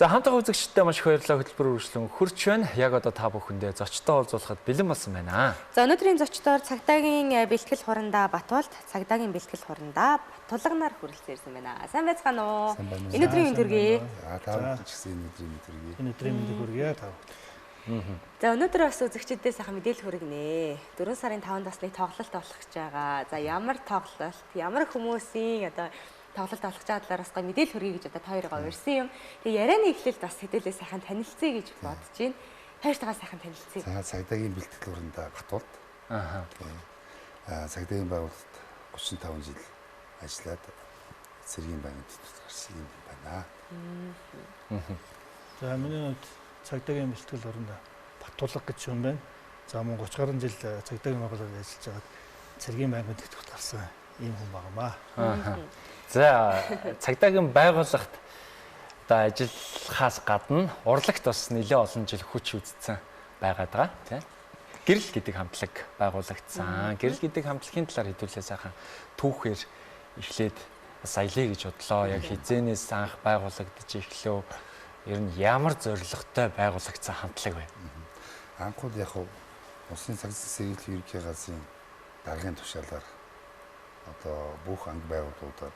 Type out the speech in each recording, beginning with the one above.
За хамтдаа үзэгчдээ маш их баярлалаа хөтөлбөр үргэлжлэн хурж байна. Яг одоо та бүхэндээ зочдтой уулзуулахад бэлэн болсон байна. За өнөөдрийн зочдоор цагдаагийн бэлтгэл хурандаа Батболд, цагдаагийн бэлтгэл хурандаа Батулганаар хүрэлцэн ирсэн байна. Сайн байцгаана уу? Өнөөдрийн өдрийн та ч гэсэн өнөөдрийн мэндийг хүргэе та. За өнөөдөр бас үзэгчдээ сайхан мэдээлэл хүргэнэ. 4 сарын 5 насны тоглолт болох гэж байгаа. За ямар тоглолт, ямар хүмүүсийн одоо тоглолт олох чадлаараас гой мэдээлэл хүргэе гэж одоо та хоёроо урьсан юм. Тэгээ ярианы эхлэлд бас хэдүүлээ сайхан танилцъя гэж бодож байна. Хоёртойгоо сайхан танилцъя. За цагдаагийн бэлтгэл хурандаа Батболд. Цагдаагийн байгууллагт 35 жил ажиллаад цэргийн байнгын тэтгэврт гарсан юм байна. За миний хувьд цагдаагийн бэлтгэл хурандаа Батулга гэж юм байна. За мөн 30 гаруй жил цагдаагийн байгууллагад ажиллаж байгаад цэргийн байнгын тэтгэврт гарсан ийм хүн багамаа. За цагдаагийн байгууллагт одоо ажиллахаас гадна урлагт бас нэлээд олон жил хүч үзсэн байгаа тийм. Гэрэл гэдэг хамтлаг байгуулагдсан. Гэрэл гэдэг хамтлагийн талаар хэдүүлээ сайхан түүхээр эхлээд бас аялье гэж бодлоо. Яг хизээнээс анх байгуулагдаж эхлэв. Ер нь ямар зорилготой байгуулагдсан хамтлаг вэ? Анхуд яг улсын цаг зээл ерөнхий газрын даргын тушаалаар одоо бүх анги байгууллагуудад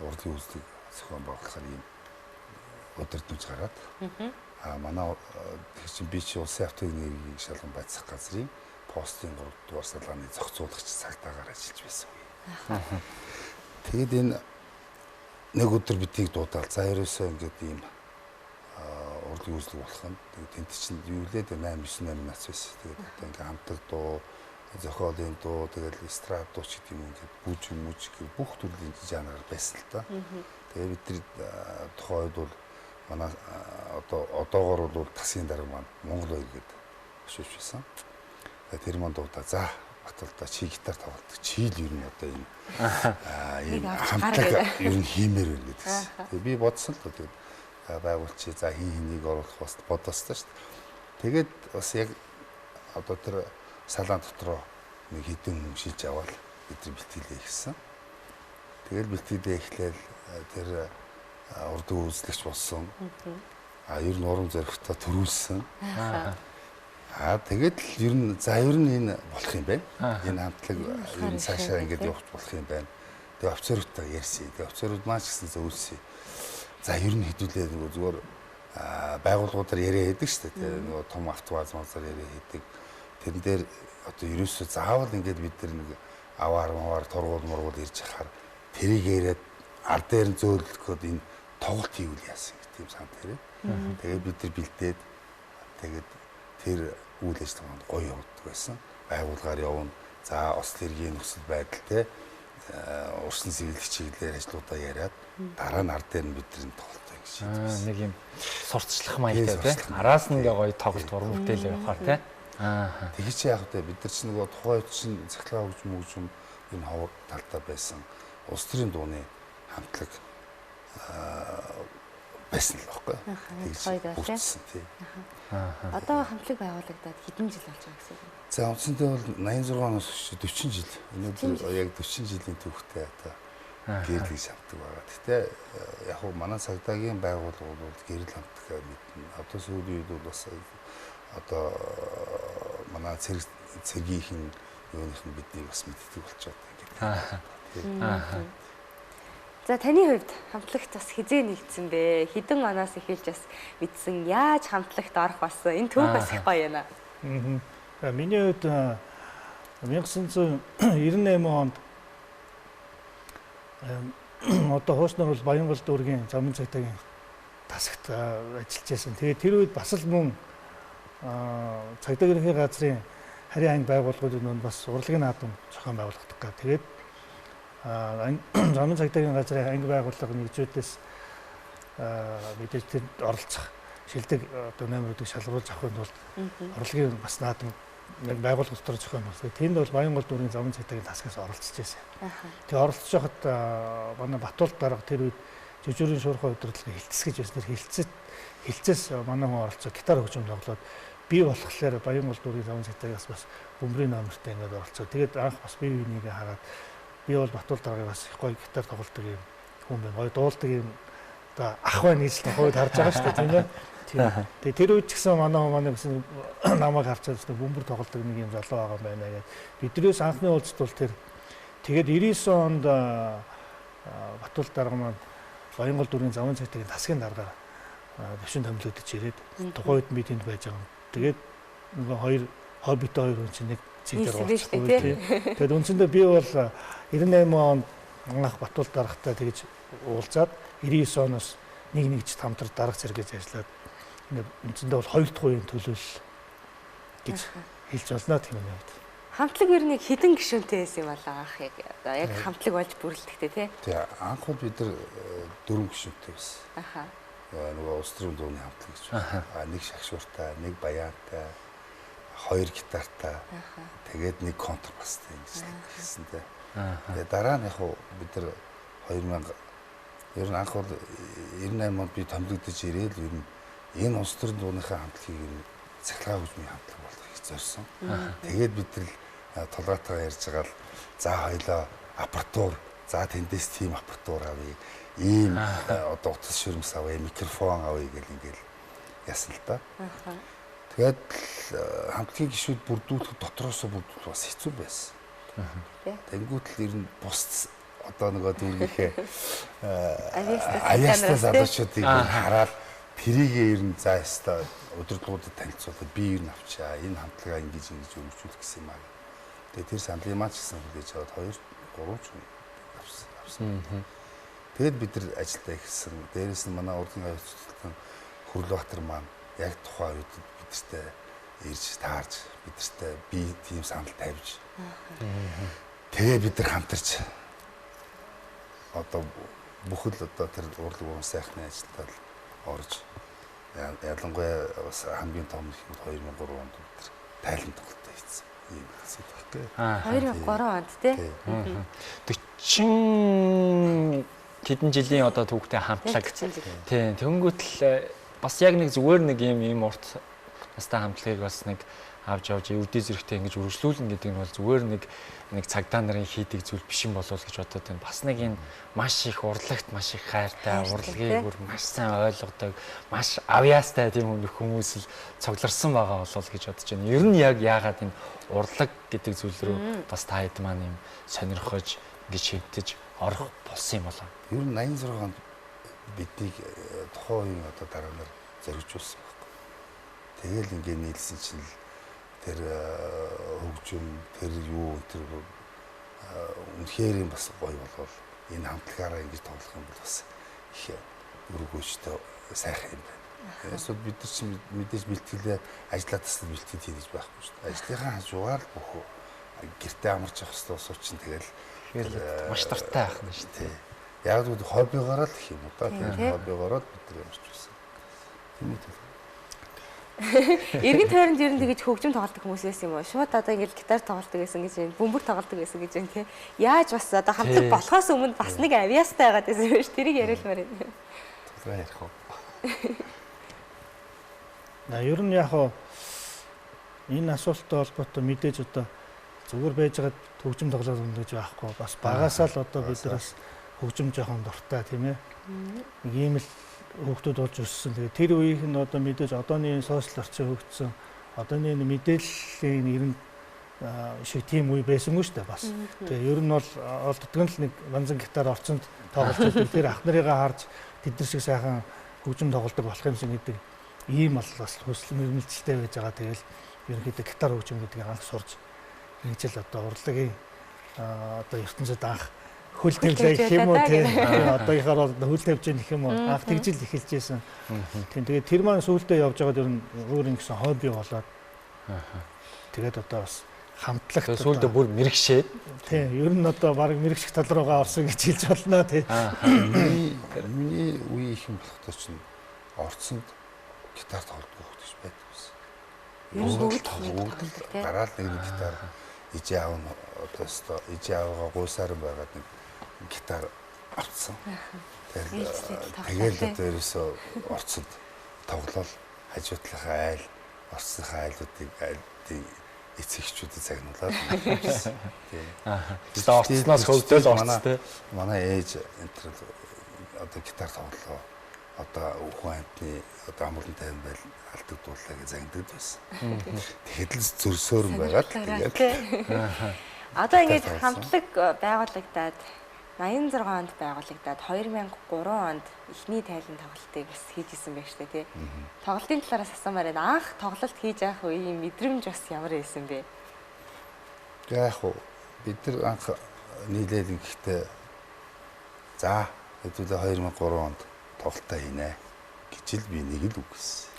урлагийн үйлчлэг зохион байгуулахаар ийм удирдамж гараад манай тэр чинь би чи улсын автоэнергийн шалган байцаах газрын постын 3 дугаар салгааны зохицуулагч цагдаагаар ажиллаж байсан үе. Тэгэд энэ нэг өдөр бидийг дуудаал за ерөөсөө ингээд ийм урлагийн үйлчлэг болох нь тэгээд тент чинь юу лээд 8 9 нац байсан. Тэгээд одоо ингээд хамтлаг дуу зохиолын дуу тэгэл эстрад дуу ч гэдэг юм ингээд бүж бүх төрлийн жанраар байсан л та. Тэгээ бид тэр тухайн үед бол манай одоогоор бол тасгийн дарга маань Монгол хоёр гээд өшөөж байсан. Тэр маань дуудаа за Батулдаа чи гитар тоглодог. Чи л ер нь одоо ийм хамтлаг ер нь хиймээр байна гэдгийгсэн. Тэгээ би бодсон л тэгээд байгуулчи за хэнийг оруулах бас бодостой шүү дээ. Тэгээд бас яг одоо тэр салаан дотроо нэг хэдэн хүн шилж аваад бидний бэлтгэлээ ихсэн. Тэгэл бэлтгэлээ эхлээл тэр урдын үйлчлэгч болсон. Ер нь урам зоригтой төрүүлсэн. Тэгээд л ер нь энэ болох юм байна. Энэ хамтлаг ер нь цаашаа ингэж явах болох юм байна. Тэгээ офицеруудтай ярьсан. Тэгээ офицерууд маань ч гэсэн зөвлөсөн. За ер нь хэдүүлээ нөгөө зүгээр байгууллагуудаар яриа хийдэг шүү дээ. Нөгөө том автобаз мазар яриа хийдэг. Тэрэн дээр одоо ерөөсөө заавал ингээд бид нар нэг аваар тургуул ирж хахаар тэрийг яриад ард дээр нь зөөлөхөд энэ тоглолт хийвэл яасан гэх тийм сан тэрэ. Тэгээд бид нар бэлдээд тэгээд тэр үйл ажиллагаанд гоё явуулдаг байсан. Байгууллагаар явна. За Ослын иргэний нөхцөл байдалтай урсан сэглэх чиглэлээр ажлуудаа яриад дараа нь ард дээр нь бидний тоглолт гэж шийдсэн. Нэг юм сурталчлах маягтай тийм. Араас нь ингээ гоё тоглолт уран бүтээл явахаар тийм. Тэгээ чи яг бид нар чинь нөгөө тухайн үед чинь цахилгаан хөгжим энэ ховор талтай байсан улс төрийн дууны хамтлаг байсан л байхгүй. Тэгж бүгдсэн тийм. Одоо хамтлаг байгуулагдаад хэдэн жил болж байгаа гэсэн үг? За үндсэндээ бол 86 оноос 40 жил. Өнөөдөр яг 40 жилийн түүхтэй одоо гэрэл гэж хамтдаг байгаа. Гэхдээ яг хөө манай цагдаагийн байгууллагууд бол гэрэл хамтдаг мэднэ. Одоо сүүлийн үед бол бас одоо манай цэргийнхэн юуных нь бидний бас мэддэг болчиход ингээд. За таны хувьд хамтлагт бас хизээ нэгдсэн бэ? Хэдэн оноос эхэлж бас мэдсэн? Яаж хамтлагт орох болсон? Энэ түүх бас их гоё байна. Миний хувьд 1998 онд одоо хууснаар бол Баянгол дүүргийн замын цагдаагийн тасагт ажиллаж байсан. Тэгээд тэр үед бас л мөн цагдаагийн газрын харийн анги байгууллагуудын бас урлагийн наадам зохион байгуулагдах гэх. Тэгээд замын цагдаагийн газрын анги байгууллага нэгжүүдээс мэдээж тэр оролцох шилдэг одоо номеруудыг шалгуулж авахын тулд урлагийн бас наадам нэг байгууллага дотор зохион байгуулсан. Тэнд бол Баянгол дүүргийн замын цагдаагийн тасгаас оролцож байсан. Тэгээ оролцож байхад манай Батулд дарга тэр үед жижүүрийн шуурхай удирдлагын хилцэс гэж байсан. Тэр хилцээс манай хүн оролцоо гитар хөгжим тоглоод би болохоор Баянгол дүүргийн замын цагдаагаас бас бөмбөрийн номертой ингээд оролцоо. Тэгээд анх бас бие бинийгээ хараад би бол Батулд даргыг бас их гоё гитар тоглодог юм хүн байна. Гоё дуулдаг юм одоо ах байна гэж тухайд харж байгаа шүү дээ тийм ээ. Тэгээ тэр үед ч гэсэн манай гэсэн намайг харцаад бөмбөр тоглодог нэг юм залуу байгаа байна гэдэг. Биднээс анхны уулзалт бол тэр тэгээд 99 онд Батул дарга маань Баянгол дүрийн завын цайтгийн тасгийн даргаар төвшин томилогдож ирээд тухайн үед би тэнд байж байгаа юм. Тэгээд нөгөө хоёр хоббит хоёр хүн чинь нэг цэгтэр уулзсан. Тэгээд үндсэндээ би бол 98 онд анх Батул даргатай тэгж уулзаад 99 оноос нэгж хамтар дарга зэрэг гэж ажиллаад ингээд үндсэндээ бол хоёр дахь үеийн төлөөлөл гэж хэлж болно тийм юм байна. Хамтлаг ер нь хэдэн гишүүнтэй байсан юм болоо ах яг хамтлаг болж бүрэлдэхтэй тий. Тэгээ анх бол бид нар 4 гишүүнтэй байсан. Аха. Нөгөө улс төрийн дууны хамтлаг гэж. Нэг шагшууртай, нэг баянтай, 2 гитартай. Тэгээд нэг контрбастай гэсэн тий. Тэгээ дараа нь яг бид нар 2000 ер нь анх бол 98 онд би томилогдож ирээд ер нь энэ улс төрийн дууныхаа хамтлагийг ер нь цахилгаан хөгжмийн хамтлаг болгохыг зорьсон. Тэгээд бид нар тулгаатайгаа ярьж байгаа л за хоёлоо аппаратур, за тэндээс тийм аппаратур авъя, ийм одоо утас ширмэс авъя, микрофон авъя гэл ингээл яасан л да. Тэгээд хамтлагийн гишүүд бүрдүүлэх дотроосоо бүрдүүлэх бас хэцүү байсан. Тэнгүүт л ер нь бус одоо нөгөө дүүргийнхээ авьяастай залуучуудыг хараад тэрийгээ ер нь за яста удирдлагуудад танилцуулаад би ер нь авчаа энэ хамтлагаа ингэж өргөжүүлэх гэсэн юм аа. Тэгээ тэр сандлын маань ч гэсэн хүлээж аваад 2-3 ч авсан. Тэгээд бид нар ажилдаа ихсэн. Дээрээс нь манай урлагийн аюултай Хүрлбаатар маань яг тухайн үед бидэртээ ирж таарж бидэртээ би тийм санал тавьж. Тэгээ бид нар хамтарч одоо бүхэл одоо тэр урлаг уун сайхны ажилдаа орж ялангуяа бас хамгийн том нь 2003 онд бид тайлан тоглолтоо хийсэн. Ийм хэсэг байхгүй. 2003 онд тий. 40 хэдэн жилийн одоо түүхтэй хамтлаг. Тийм тэнгуүтэл бас яг нэг зүгээр нэг ийм урт настай хамтлагийг бас нэг авч явж өвдөө зэрэгтэй ингэж үргэлжлүүлнэ гэдэг нь бол зүгээр нэг цагдаа нарын хийдэг зүйл биш юм болов гэж бодоод байна. Бас нэг энэ маш их урлагт маш их хайртай, урлагийг бүр маш сайн ойлгодог, маш авьяастай тийм хүмүүс л цугларсан байгаа болов гэж бодож байна. Ер нь яг яагаад энэ урлаг гэдэг зүйл рүү бас та хэд маань юм сонирхож ингэж шивдэж орох болсон юм болов. Ер нь 86 онд биднийг тухайн үеийн одоо дараа нар зоригжуулсан байхгүй. Тэгэл ингэ нийлсэн чинь тэр хөгжим тэр юу тэр үнэхээр бас гоё болвол энэ хамтлагаараа ингэж тоглох юм бол бас их өргөөжтэй сайхан юм байна. Эсвэл бид нар чинь мэдээж бэлтгэлээ ажиллаа таслаад бэлтгэл хийж байхгүй шүү дээ. Ажлынхаа хажуугаар л бүх гэртээ амарч явах хэрэгтэй усуу чинь тэгэл маш дуртай байх нь шүү дээ. Яг л хоббигоороо л их юм уу да. Хоббигоороо бид нар ямарч байсан. Тийм үү. Иргэн тойронд ер нь тэгэж хөгжим тоглодог хүмүүс байсан юм уу? Шууд одоо ингээл гитар тоглодог байсан гэж байна. Бөмбөр тоглодог байсан гэж байна тий. Яаж бас одоо хамтлаг болохоос өмнө бас нэг авьяастай байгаад байсан юм биш. Тэрийг яриулмаар байна. Тодорхой ярих уу? Ер нь яг энэ асуулттай холбоотой мэдээж одоо зүгээр байж байгаа хөгжим тоглоод байна гэж байхгүй. Бас багасаа л одоо бид нар бас хөгжим жоохон дуртай тийм ээ. Нэг ийм л хүүхдүүд болж өссөн. Тэгээ тэр үеийнх нь одоо мэдээж одооний сошиал орчин хөгжсөн. Одооний мэдээллийн ирэн шиг тийм үе байсангүй шүү дээ бас. Тэгээ ер нь бол олддог нь л нэг банзан гитар орцонд тоглож байдаг. Тэр ах нарыгаа харж тэд нар шиг сайхан хөгжим тоглодог болох юм шиг гэдэг ийм бол бас хүсэл мөрмөлцөлтэй байж байгаа. Тэгэл ерөнхийдөө гитар хөгжим гэдгийг анх сурж ингэж л одоо урлагийн одоо ертөнцид анх хөл тавьлаа гэх юм уу тийм одоогийнхоор хөл тавьж гэх юм уу анх тэгжил эхэлж байсан. Тийм тэгээд тэр маань сүүлдээ явж байгаад ер нь өөр юм гэсэн хобби болоод тэгээд одоо бас хамтлах сүүлдээ бүр мэрэгшээд тийм ер нь одоо баг мэрэгших тал руугаа орсон гэж хэлж болно тийм. Миний үе их юм болохтой чинь орцонд гитар тоглодог хөгдөж байдаг байсан. Бүгд гараал нэг гитар ижээ аав нь одоо ижээ аавгаа гуйсаар байгаад нэг гитар авцсан. Тэгэл одоо ерөөсөө орцод тоглол хажуутлахаа айл орцсныхаа айлуудыг эцэгчүүдэд загнуулаад байсан. Тийм. Одоо орцсноос хөвдөл орц тий. Манай ээж энэ одоо гитар тоглолоо. одоо хүн амтны одоо амрын тайван байл алдагдууллаа гэж загнадаг байсан. Тэгэхэд л зөрсөөр байгаад тэгээд Одоо ингэж хамтлаг байгуулагдаад 86 онд байгуулагдаад 2003 онд эхний тайлан тоглолтыг бас хийжсэн байх шүү дээ тий. Тоглолтын талаараас асуумаар байна. Анх тоглолт хийж явах үеийн мэдрэмж бас ямар байсан бэ? яг уу бид нар анх нийлээд ихтэй за хэдүүлээ 2003 онд тоглолтоо хийнэ гэж л би нэг л үг гэсэн.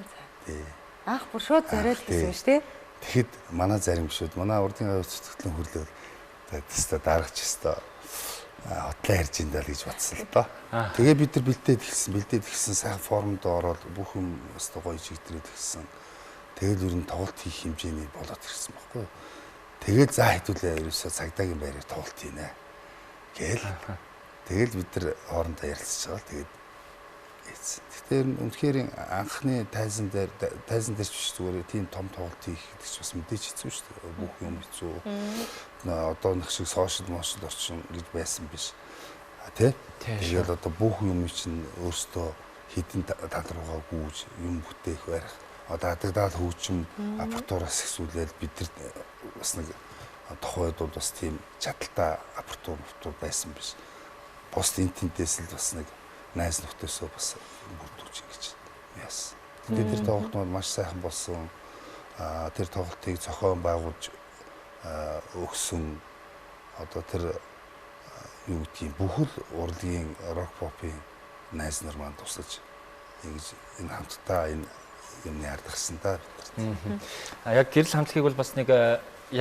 За. Тий. Анх бүр шууд зориул гэсэн шүү дээ. Тэгэхэд манай зарим гişүүд манай урдын гавь цэцгэлэн хөрлөөл теста дарагч өстө хотлоо ярьж ин даа гэж батсан л доо. Тэгээ бид нар бэлдээд ихсэн сайхан формонд ороод бүх юм өстө гоё чигдрээд ихсэн. Тэгэл ер нь тоглолт хийх хэмжээний болоод ирсэн байхгүй юу. Тэгээд за хэдүүлээ ерөөсөө цагдаагийн байраар тоглолт хийнэ гээл. Тэгэл бид нар хоорондоо ярилцж байгаа л тэгээд ийцэн. Тэгэхээр үнэхээр анхны тайзан дээр ч биш зүгээр тийм том тоглолт хийх гэдэг чинь бас мэдээж хэцүү шүү дээ. Бүх юм хэцүү. Одоонх шиг сошиал орчин гэж байсан биш. Тэ? Тэгээд одоо бүх юм чинь өөртөө хідэн тал руугаа гүйж юм бүтээх байх. Одоо хадагдаал хөгжим аппаратураас ихсүүлээд бид нар бас нэг тохойд бол бас тийм чадaltaй аппаратур байсан биш. Пост интендэс л бас нэг найз нөхдөсөө бас бүрдүүлж ингэж яасан. Тэгээд тэр тоглолтууд маш сайхан болсон. Тэр тоглолтыг зохион байгуулж өгсөн одоо тэр юу гэдгийг бүхэл урлагийн рок попын найз нар маань тусаж ингэж энэ хамтдаа энэ юмны ардагсан да. Яг гэрэл хамтлагийг бол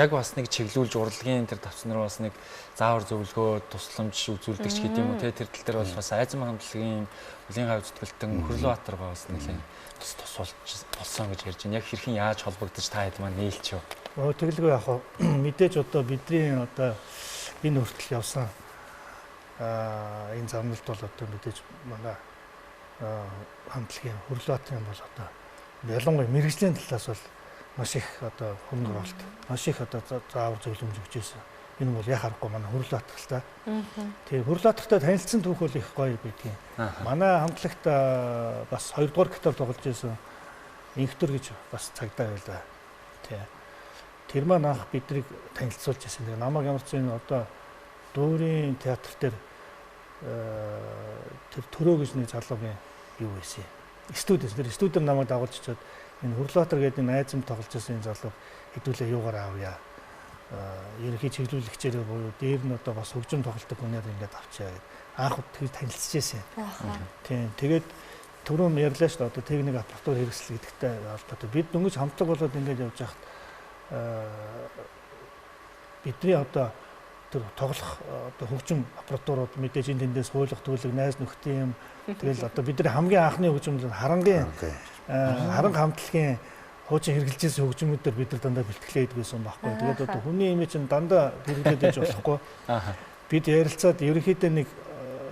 бас нэг чиглүүлж урлагийн тэр тавцнаар бас нэг заавар зөвлөгөө тусламж үзүүлдэгч гэдэг юм уу те тэр тал дээр бол бас айзам хамтлагийн Улын гавь зүтгэлтэн Хөрлөбаатаргаа бас нэлийн тусуулж болсон гэж ярьж байна. Яг хэрхэн яаж холбогдож та хэд маань нээлч юу? Тэгэлгүй яг мэдээж одоо бидний одоо энэ хүртэл явсан энэ замналт бол одоо мэдээж манай хамтлагийн Хөрлөбаатарын бол одоо ялангуяа мэрэгжлийн талаас бол маш их одоо хөнгө оролт, маш их одоо заавар зөвлөмж өгч байсан. Энэ бол яг харахгүй манай Хөрлөбаатар л та. Тэгээ Хөрлөбаатартай танилцсан түүх бол их гоё байдгийн. Манай хамтлагт бас 2 дугаар гитар тоглож байсан инхтөр гэж бас цагдаа байлаа. Тэр маань анх биднийг танилцуулж байсан. Тэгээ намайг ямар ч юм одоо дүүрийн театр дээр тэр төрөө гэж нэг залуугийн юу байсан. Студиэр намайг дагуулж чад энэ Хөрлөбаатар гэдэг энэ айзам тоглож байсан энэ залуу хэдүүлээ юугаар аавья. Ерөнхий чиглүүлэгчээрээ буюу дээр нь одоо бас хөгжим тоглолтог хүнээр ингээд авчаа гэд анх тэр танилцж байсан. Тийм. Тэгээд түрүүн ярьлаа шүү дээ одоо техник аппаратур хэрэгсэл гэдэгтэй холбоотой. Бид дөнгөж хамтлаг болоод ингээд явж байхад бидний одоо тэр тоглох одоо хөгжим аппаратурууд мэдээж энэ тэндээс хуулах төлөв найз нөхдийн юм. Тэгэл одоо бидний хамгийн анхны хөгжим харангийн хамтлагийн хуучин хэрэгжилжсэн хөгжмүүдээр бид нар дандаа бэлтгэлээ хийдэг байсан байхгүй. Тэгээд одоо хүний имиж чинь дандаа хэрэглээд иж болохгүй. Бид ярилцаад ерөнхийдөө нэг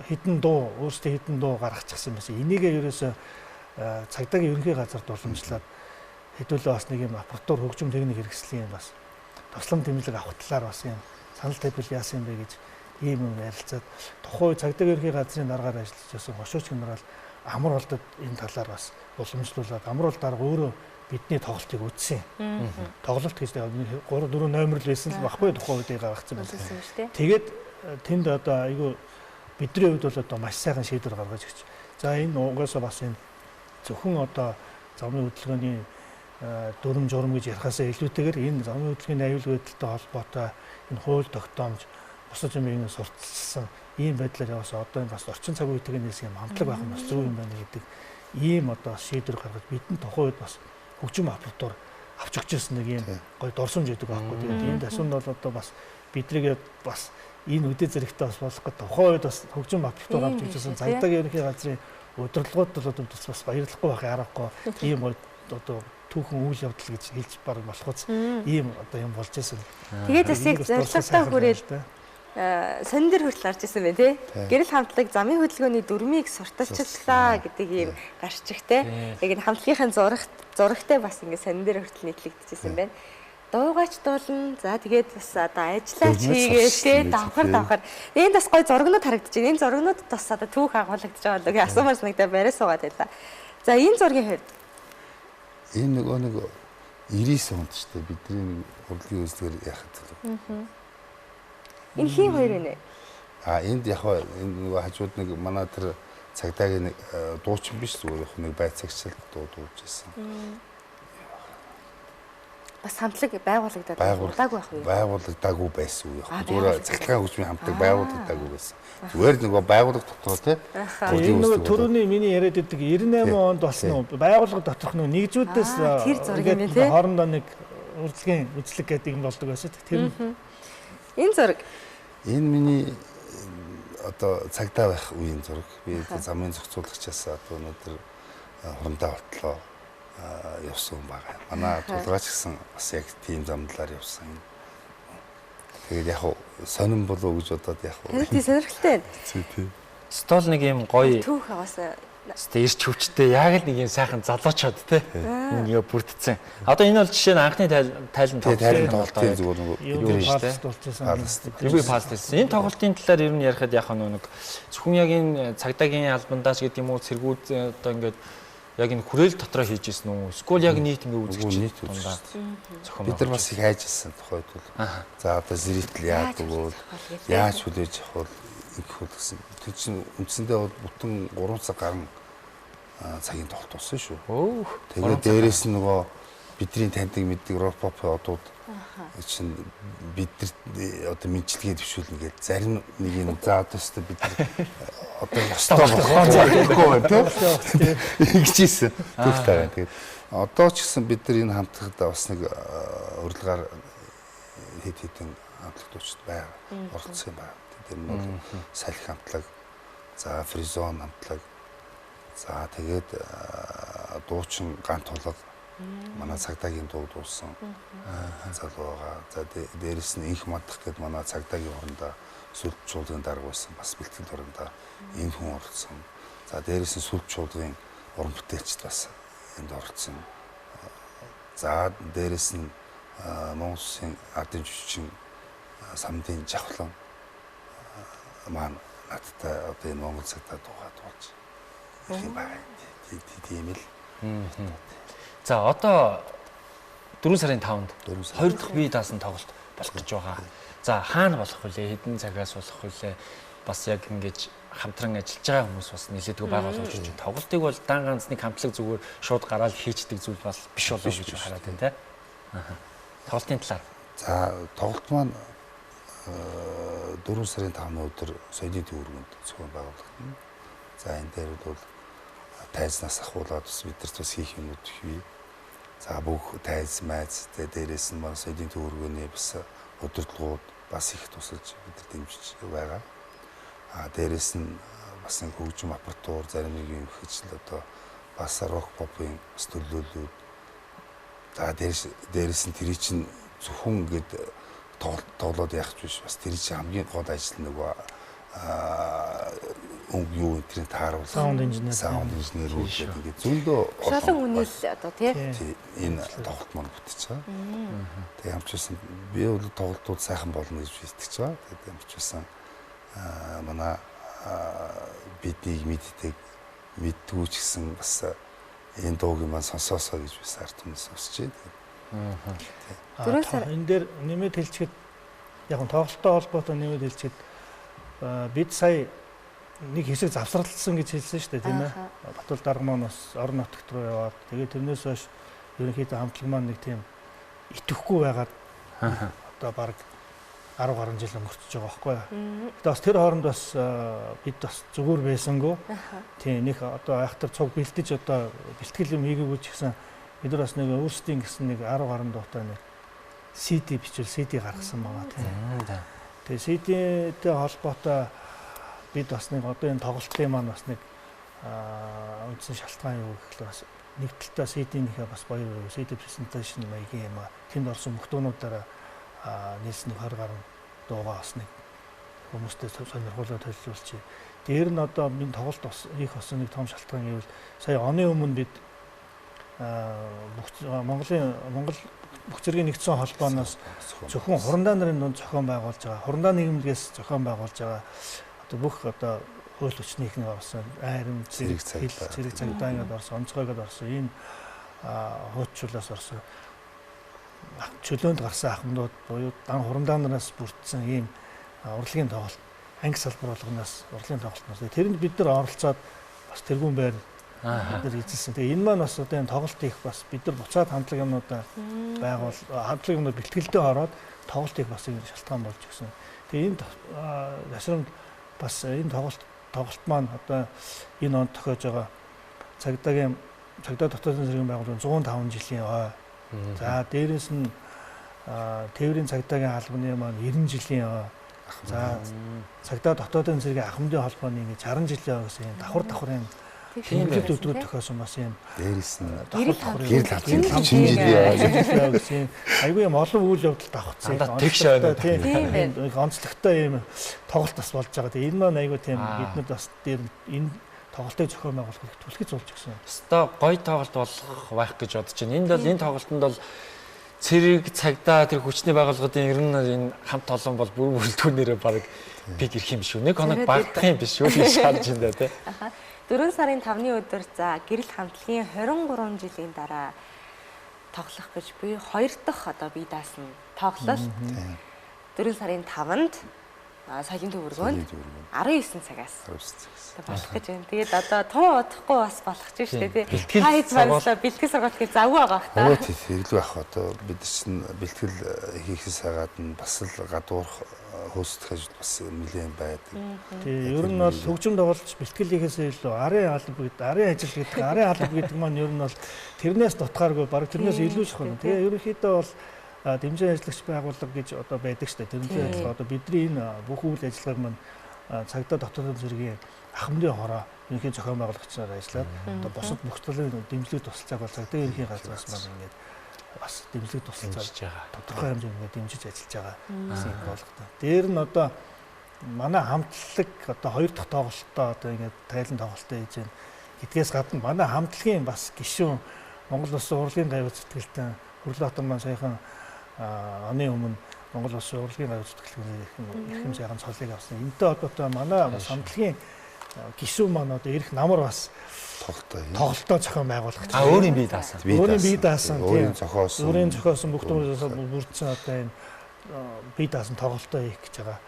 хідэн дуу, өөрсдөө хідэн дуу гаргачихсан байсан. Энийгээ ерөөсөө цагдаагийн ерөнхий газар дуламжлаад хэдүүлээ бас нэг юм аппаратур хөгжим техник хэрэгслийн бас тослон тэмдэглэг авах талаар бас юм санал тавьбал яасан юм бэ гэж ийм юм ярилцаад тухайн цагдаагийн ерөнхий газрын дараагаар ажиллаж байсан хошууч генерал амар болдод энэ талаар бас уламжлуулаад амар бол дарга өөрөө бидний тоглолтыг үзсэн. Тоглолт гэж 3 4 номер л байсан л баггүй тухайн үед гаргацсан байсан. Тэгээд тэнд одоо айгүй бидний хувьд бол одоо маш сайхан шийдвэр гаргаж өгч. За энэ угаасаа бас энэ зөвхөн одоо замын хөдөлгөөний дүрм журм гэж ярихаасаа илүүтэйгээр энэ замын хөдөлгөөний аюулгүй байдалтай холбоотой энэ хууль тогтоомж бусад юм ийм сурталчилсан ийм байдлаар яваасаа одоо энэ бас орчин цаг үеийнээс юм хамтлаг байх нь бас зөв юм байна гэдэг ийм одоо шийдвэр гаргаж бидний тухайн үед бас хөгжим аппаратур авч өгч ирсэн нэг юм гоё дорсомж өгдөг байхгүй. Тэгээд энэ асуунд бол одоо бас бидрийгээ бас энэ үдэ зэрэгтэй бас болох гэдэг тухайн үед бас хөгжим аппаратур авч өгч ирсэн цагдаагийн ерөнхий газрын удирдлагууд бол бас баярлахгүй байхын аргагүй ийм гоё одоо түүхэн үйл явдал гэж хэлж баг болохоц ийм одоо юм болж ирсэн. Тэгээд бас яг зорилготой хүрээд сонин дээр хүртэл гарч ирсэн байх тий. Гэрэл хамтлаг замын хөдөлгөөний дүрмийг сурталчиллаа гэдэг ийм гарч ихтэй. Яг энэ хамтлагийнхаа зурагтай бас ингэ сонин дээр хүртэл нийтлэгдэжсэн байна. дуугаач дуулна. За тэгээд бас одоо ажиллаач хийгээ давхар. Энд бас гоё зургнууд харагдаж байна. Энэ зургнууд бас одоо түүх агуулгадж байгаа л үгүй асуумаар санагдаа барай суугаад байла. За энэ зургийн хувьд энэ нэг 99 онд ч гэдэг бидний урлагийн үзлэгээр яхад л. энэ хин хоёр вэ? Энд яг энэ нөгөө хажууд нэг манай тэр цагдаагийн нэг дуучин биш зүгээр яг нэг байцаагч дуулж байсан. Бас хамтлаг байгуулагдаад удаагүй байх үү? Байгуулагдаагүй байсан уу? Яг зүгээр цахилгаан хөгжмийн хамтлаг байгуулагдаагүй байсан. Зүгээр нөгөө байгууллага дотор тий. Энэ нөгөө түрүүний миний яриад байдаг 98 онд болсон байгууллага доторх нөгөө нэгжүүдээс ингээд хоорондоо нэг урлагийн үзлэг гэдэг юм болдог байсан. Тэр энэ зураг энэ миний одоо цагдаа байх үеийн зураг. Би замын зохицуулагчаас одоо өнөөдөр хурандаа болтлоо явсан байгаа. Манай тулгаач гэсэн бас яг тийм замдлаар явсан. Тэгээд яг сонирн болов гэж бодоод яг тийм сонирхолтой байна. Тийм. Стол нэг юм гоё түүх аваасаа ирч хүчтэй яг л нэг юм сайхан залуучууд те ингээ бүрдсэн. Одоо энэ бол жишээ нь анхны тайлан тоглолтын зүгээр нөгөө юу пастсэн. Энэ тоглолтын талаар ер нь ярихад яг нэг зөвхөн яг энэ цагдаагийн албандаач гэдэг юм уу цэргүүд одоо ингээд яг энэ хүрээл дотроо хийж ирсэн үү? Эсвэл яг нийт ингээ үзэж дундаа зохион бид нар бас их хайжсан тохойд бол. За одоо зэрэгтэл яадаг бол яаж хүлээж авах бол их хөл гэсэн. Тэр чинь үндсэндээ бол бүтэн 3 цаг гарan цагийн тоглолт болсон шүү. Тэгээд дээрээс нь нөгөө бидний таньдаг мэддэг рок pop одууд чинь бидэрт одоо мэдчилгээ төвшүүлнэ гэдэг зарим нэг юм за одоо өстө бид одоо ёстой болохгүй тийм ингэжсэн түүхтэй байна. Тэгээд одоо ч гэсэн бид нар энэ хамтлагад бас нэг урилгаар хэд хэдэн хамтлаг дуучид байгаа оролцсон юм байна. Тэр нь бол салхи хамтлаг, за фризон хамтлаг, за тэгээд дуучин гант тулга манай цагдаагийн дуу дуулсан залуу байгаа. За дээрэс нь инх мадах гэд манай цагдаагийн орондоо сүлд чуулгын дарга байсан бас бэлтгэл орондоо энэ хүн оролцсон. За дээрэс нь сүлд чуулгын уран бүтээлчд бас энд оролцсон. За дээрэс нь Монгол Улсын ардын жүжигчин самдын жавхлан маань надтай одоо энэ Монгол цагтаа дуугаад болж юм байна. Тийм л. За одоо 4 сарын 5-нд 2 дахь бие даасан тоглолт болох гэж байгаа. За хаана болох вүлээ? Хэдэн цагаас болох вүлээ? Бас яг ингэж хамтран ажиллаж байгаа хүмүүс бас нэлээдгүй байгуулж байна. Тоглолтыг бол дан ганц нэг хамтлаг зүгээр шууд гараад хийчдэг зүйл бол биш болов гэж хараад байна те. Тоглолтын талаар. За тоглолт маань 4 сарын 5-ны өдөр соёлын төвөргөнд зохион байгуулагдана. За энэ дээр бол тайзнаас ахуулаад бас бидэрт бас хийх юмуд хий. За бүх тайз майз дээрээс нь маань соёлын төвөргөний бас удирдлагууд бас их тусалж бидэр дэмжиж байгаа. Дээрээс нь бас нэг хөгжим аппаратур зарим нэг юм хөгжил одоо бас рок попын бас төлөөллүүд. За дээрээс нь тэр чинь зөвхөн ингээд тоглоод яах ч биш бас тэр чинь хамгийн гол ажил нөгөө юу энтрийн тааруулах саунд инженер рүү гэдэг зөндөө олон үнэл одоо тий энэ тоглолт маань бүтэж байгаа. Тэгээ ямчсан би бол тоглолтууд сайхан болно гэж итгэж байгаа. Тэгээ ямчсан манай биднийг мэддгүү ч гэсэн бас энэ дууг маань сонсоосоо гэж би ард түмнээс сонсч байна. Энэ дээр нэмээд хэлчихэд яг нь тоглолттой холбоотой нэмээд хэлчихэд бид сая нэг хэсэг завсралтсан гэж хэлсэн шүү дээ тийм ээ. Батбол дарга маань бас орон нутагт руу яваад тэгээд тэрнээс хойш ерөнхийдөө хамтлаг маань нэг тийм итгэхгүй байгаад одоо баг 10 гаруй жил өнгөрчихөж байгаа байхгүй юу. Гэтэ бас тэр хооронд бас бид бас зүгээр байсангүй. Тийм нэг одоо айхтар цуг бэлдэж одоо бэлтгэл юм хийгээгүй ч гэсэн бид нар бас нэг өөрсдийн гэсэн нэг 10 гаруй дуутай нэг CD бичвэл CD гаргасан байгаа тийм. Тэгээ CD-тэй холбоотой бид бас нэг одоо энэ тоглолтын маань бас нэг үндсэн шалтгаан юу гэхэл бас нэг талдаа CD-нийхээ бас баяр CD presentation маягийн юм тэнд орсон мөхтөнүүдээр нийс нэг 20 гаруй дуугаа бас нэг хүмүүстэй сонирхолтой төлөвлөж. Дээр нь одоо энэ тоглолт бас их бас нэг том шалтгаан гэвэл сая оны өмнө бид Монгол бүх зэргийн нэгдсэн холбооноос зөвхөн хурандаа нарын дунд зохион байгуулж байгаа, хурандаа нийгэмлэгээс зохион байгуулж байгаа одоо бүх одоо хууль хүчнийхний орсон айрам зэрэг цагдаа ингээд орсон, онцгойгод орсон ийм хуучлаас орсон чөлөөнд гарсан ахмадууд буюу дан хурандаа нараас бүрдсэн ийм урлагийн тоглолт анги салбар болгоноос урлагийн тоглолтноос тэрэнд бид нар оролцоод бас тэргүүн байр бид нар эзэлсэн. Тэгээ энэ маань бас одоо энэ тоглолт их бас бид нар буцаад хамтлаг юмнуудаа хамтлаг юмнууд бэлтгэлдээ ороод тоглолт их бас ингэ шалтгаан болж өгсөн. Тэгээ энэ тасрам бас энэ тоглолт маань одоо энэ онд тохиож байгаа цагдаа дотоодын зэргийн байгууллагын 105 жилийн ой. За дээрээс нь тээврийн цагдаагийн албаны маань 90 жилийн ой. За цагдаа дотоодын зэргийн ахмадын холбооны ингэ 60 жилийн ой гэсэн давхар юм хэмжээд өдрүүд тохиосон бас юм. Дээрээс нь гэрэл хавцсан жилийн гэсэн айгүй юм олон үйл явдал давхцсан. Тэгш байна. Тийм онцлогтой юм тоглолт бас болж байгаа. Тэгээ энэ маань айгүй тийм биднэрд бас дээр энэ тоглолтыг зохион байгуулах түлхэж болж гисэн. Өстой гоё тоглолт болох байх гэж бодож байна. Энд бол энэ тоглолтод бол цэрэг цагдаа тэр хүчний байгууллагын ер нь энэ хамт олон бол бүр бүрэлдэхүүнээрээ баг пик ирэх юм биш үү? Нэг хоног багдах юм биш үү гэж шаарж байна тий. 4 сарын 5-ны өдөр за гэрэл хамтлагийн 23 жилийн дараа тоглох гэж буюу 2 дахь одоо бие даасан тоглолт 4 сарын 5-нд соёлын төвөргөнд 19 цагаас болох гэж байна. Тэгээд одоо тун удахгүй бас болох ч шүү дээ тий. Та хэд барилаа бэлтгэл сургалт гэж завгүй байгаа бах та. Хэрэглүү ах одоо бид чинь бэлтгэл хийхээс хагаад нь бас л гадуурх хөөсдөх ажил бас нэлээд байдаг. Тэгээ ер нь бол хөгжим тоглолт бэлтгэл хийхээсээ илүү арын ажил гэдэг арын алба гэдэг маань ер нь бол тэрнээс дутгааргүй баг тэрнээс илүү шахна. Тэгээ ерөнхийдөө бол дэмжин ажиллагч байгууллага гэж одоо байдаг шүү дээ. Тэрнээ адилхан одоо бидний энэ бүх үйл ажиллагааг маань цагдаа дотоодын зэргийн ахмадын хороо ерөнхий зохион байгуулагчаар ажиллаад одоо бусад бүх талын дэмжлэг тусалцааг бол цагдаа ерөнхий газраас маань ингээд бас дэмжлэг тусалцааж байгаа. Тодорхой хэмжээнд дэмжиж ажиллаж байгаа гэсэн юм болготой. Дээр нь одоо манай хамтлаг одоо 2 дахь тоглолтоо одоо ингээд тайлан тоглолтоо хийж байна. Гэдгээс гадна манай хамтлагийн бас гишүүн Монгол Улсын урлагийн гавь зүтгэлтэн Хүрлэотон маань саяхан оны өмнө Монгол Улсын урлагийн гавь зүтгэлтэн эрхэм сайхан цолыг авсан. Энтэй холбоотой манай бас хамтлагийн гишүүн маань одоо ирэх намар бас тоглолтоо зохион байгуулах гэж. Өөрийн бие даасан. Өөрийн бие даасан. Өөрийн зохиосон. Өөрийн зохиосон бүх хүмүүсээс бүрдсэн одоо энэ бие даасан тоглолтоо хийх гэж байгаа.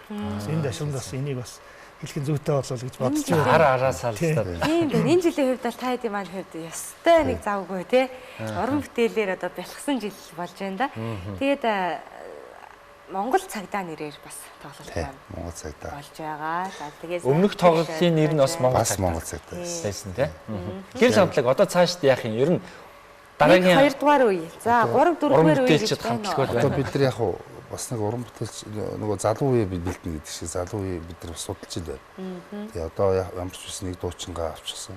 Энэ дашрамд бас энийг бас хэлхэн зүйтэй болол гэж бодож байна. Араасаа л та. Тийм дээ. Энэ жилийн хувьд бол та хэдийн маань хувьд ёстой нэг завгүй тий. Уран бүтээлээр одоо бэлгсэн жил болж байна да. Тэгээд Монгол цагдаа нэрээр бас тоглолт байна. Монгол цагдаа болж байгаа. За тэгээс өмнөх тоглолтын нэр нь бас Монгол цагдаа байсан тий. Гэрэл хамтлаг одоо цаашд яах юм? Ер нь дараагийн 2 дугаар үе. За 3 4 дугаар үе гэж байна. Одоо бид нар яг бас нэг уран бүтээлч нөгөө залуу үе бид бэлтэн гэдэг шиг залуу үе бид нар судалж байна. Тэгээ одоо ямар ч биш нэг дуучингаа авчихсан.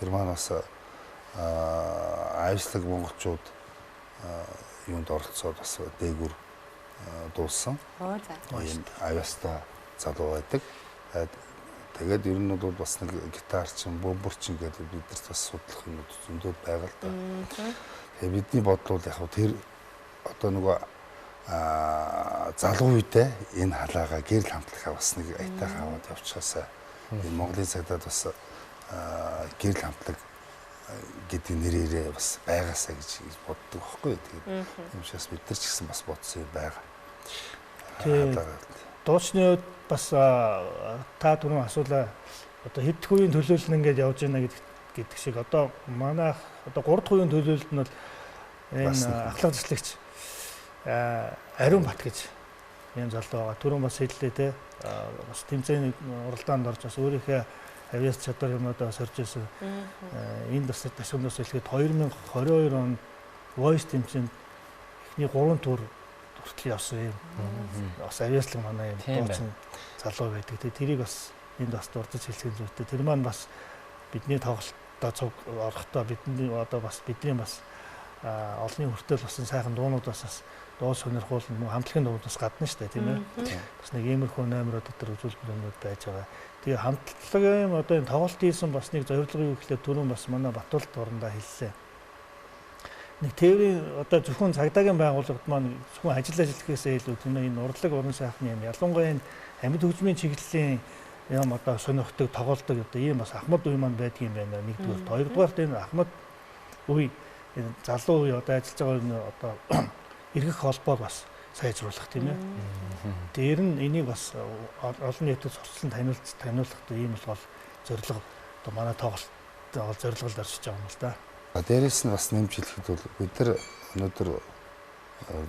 Тэр маань бас аюулслаг монголчууд юунд оролцоод бас дээгүр дуулсан. Энэ аюулстай залуу байдаг. Тэгээд ер нь бол бас нэг гитарчин, бөмбөрчин гэдэг бидэрт бас судлах юм зөндөө байгаа л да. Тэгээ бидний бодлол яг тэр одоо нөгөө залуу үедээ энэ халаагаа гэрэл хамтлагаа бас нэг аятайхан аваад явчихсаа. Энэ Монголын цагдаад бас гэрэл хамтлаг гэдэг нэрээрээ бас байгаасаа гэж боддог байхгүй. Тэгээд юм шээс бид нар ч гэсэн бас бодсон юм байгаа. Дуучны үед бас та түрүүн асуулаа одоо хэд хувийн төлөөлөл ингээд явж байна гэдэг шиг одоо манайх одоо 3 дахь хувийн төлөөлөлд нь бол энэ ахлах заслагч Ариун Бат гэж юм залуу байгаа. Түрүүн бас хэллээ те бас тэмцээний уралдаанд орж бас өөрийнхөө авиац чадвар юмудаа сорж ирсэн. Энэ бас ташуунаас хэлэхэд 2022 онд Voice тэмцээнд эхний 3 тур хүртэл явсан юм. Бас авиаслаг манай юм дуучин залуу байдаг. Тэрийг бас энд бас дурдж хэлсэн зүйтэй. Тэр маань бас бидний тоглолтоо цуг орохдоо бидний одоо бас бидний бас олонний хүртэл басан сайхан дуунуудаас бас дуу сонирхуулна мөн хамтлагийн дуунуудаас гадна шүү дээ тийм ээ. Бас нэг иймэрхүү номерууд дотор үзүүлбэрүүд байж байгаа. Тэгээ хамтлагийн одоо энэ тоглолт хийсэн бас нэг зорилго юу гэхлээр түрүүн бас манай Батуулт урандаа хэллээ. нэг тээврийн одоо зөвхөн цагдаагийн байгууллагад маань зөвхөн ажил гэхээсээ илүү тийм ээ энэ урлаг уран сайхны юм ялангуяа энэ амьд хөгжмийн чиглэлийн юм одоо сонирхдаг тоглолдог одоо ийм бас Ахмад үе маань байдгийн байна. Нэгдүгээр, хоёрдугаарт энэ Ахмад үе энэ залуу үе одоо ажиллаж байгаа энэ одоо эргэх холбоог бас сайжруулах тийм ээ. Дээр нь энийг бас олон нийтэд сурталчилан таниулах ийм бол зорилго одоо манай тоглолт зорилгол оршиж байгаа юм л да. Дээрээс нь бас нэмж хэлэхэд бол бид нар өнөөдөр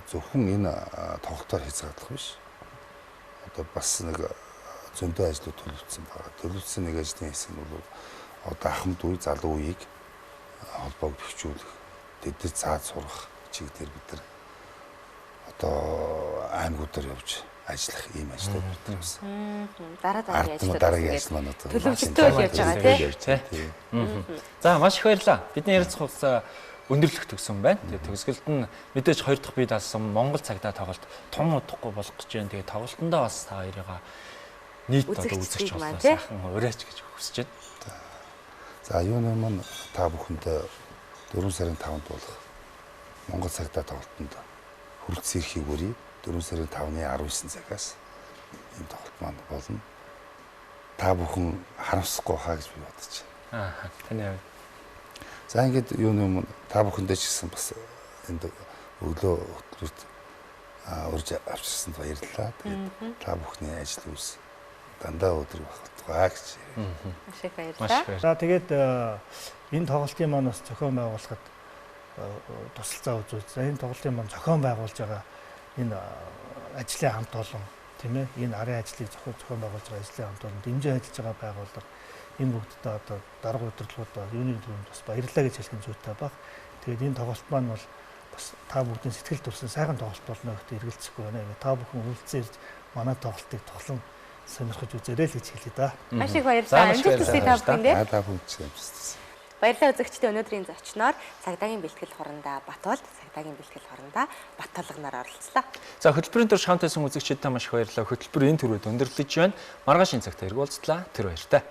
зөвхөн энэ тоглолтоор хязгаарлах биш. Одоо бас нэг зөндөө ажлууд төлөвлөсөн байгаа. Төлөвлөсөн нэг ажлын хэсэг нь бол одоо Ахмад үе залуу үеийг холбоог бэхжүүлэх, тэдэд цаад сурах чиглэлээр бид нар одоо аймагуудаар явж ажиллах ийм ажлууд бид нар бас. Дараагийн ажил маань одоо төлөвлөлтөөр явж байгаа тийм. За маш их баярлалаа. Бидний ярилцах хугацаа өндөрлөх төгсөн байна. Тэгээд төгсгөлд нь мэдээж 2 дахь бие даасан Монгол цагдаа тоглолт том удахгүй болох гэж байна. Тэгээд тоглолтондоо бас та хоёрыгаа нийт одоо үзэж болоо сайхан ураач гэж хүсэж байна. За юуны маань та бүхэндээ 4 сарын 5-нд болох Монгол цагдаа тоглолтод хүрэлцэн ирэхийг өрье. 4 сарын 5-ны 19 цагаас энэ тоглолт маань болно. Та бүхэн харамсахгүй хаа гэж би бодож байна. Таны хувьд. За ингээд юуны өмнө та бүхэндээ ч гэсэн бас энд өглөө хөтөлбөрт урьж авчирсанд баярлалаа. Тэгээд та бүхний ажил үйлс дандаа өдөр багтгаа гэж. Маш их баярлалаа. За тэгээд энэ тоглолтын маань бас зохион байгуулахад тусалцаа үзүүлж. За энэ тоглолтын маань зохион байгуулж байгаа энэ ажлын хамт олон тийм ээ энэ арын ажлыг зохион байгуулж байгаа ажлын хамт олон дэмжиж ажиллаж байгаа байгууллага энэ бүгдээ одоо дарга удирдлагуудаа юуны түрүүнд бас баярлалаа гэж хэлэх нь зүйтэй баг. Тэгээд энэ тоглолт маань бол бас та бүгдийн сэтгэл төрсэн сайхан тоглолт болно гэхдээ эргэлзэхгүй байна. Та бүхэн үйлцээрж манай тоглолтыг тоглон сонирхож үзээрэй л гэж хэлье да. Маш их баярлалаа. Амжилт хүсье та бүхэндээ. Та бүхэнд амжилт. Баярлалаа үзэгчдээ өнөөдрийн зочноор цагдаагийн бэлтгэл хурандаа Батболд, цагдаагийн бэлтгэл хурандаа Бат толгоноор оролцлоо. За хөтөлбөрийн турш хамт байсан үзэгчдээ маш их баярлалаа. Хөтөлбөр энэ төрөд өндөрлөж байна. Маргааш энэ цагт эргүүлцлаа. Тэр баяртай.